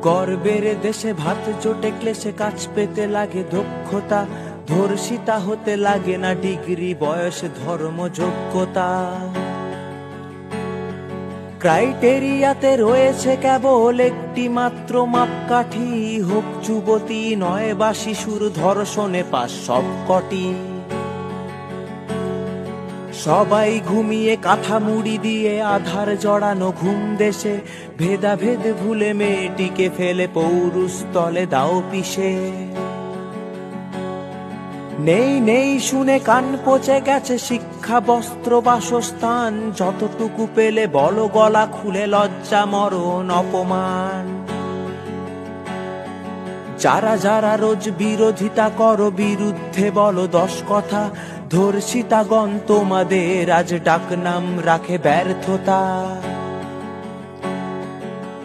গর্বের দেশে ভাত জোটে ক্লেশে কাজ পেতে লাগে দক্ষতা, ধর্ষিতা হতে লাগে না ডিগ্রি, বয়স, ধর্ম, যোগ্যতা। ক্রাইটেরিয়াতে রয়েছে কেবল একটি মাত্র মাপকাঠি, হোক যুবতী নয় বা শিশুর ধর্ষণে পাস সবকটি। সবাই ঘুমিয়ে কাঁথা মুড়ি দিয়ে আধার জড়ানো ঘুম দেশে, ভেদাভেদ ভুলে মেয়েটিকে ফেলে পৌরুষতলে দাও পিষে। নেই নেই শুনে কান পচে গেছে শিক্ষা, বস্ত্র, বাসস্থান, যতটুকু পেলে বলো গলা খুলে, লজ্জা, মরণ, অপমান। যারা যারা রোজ বিরোধিতা করো, বিরুদ্ধে বলো 10 কথা, ধর্ষিতাগণ তোমাদের আজ ডাকনাম রাখে ব্যর্থতা।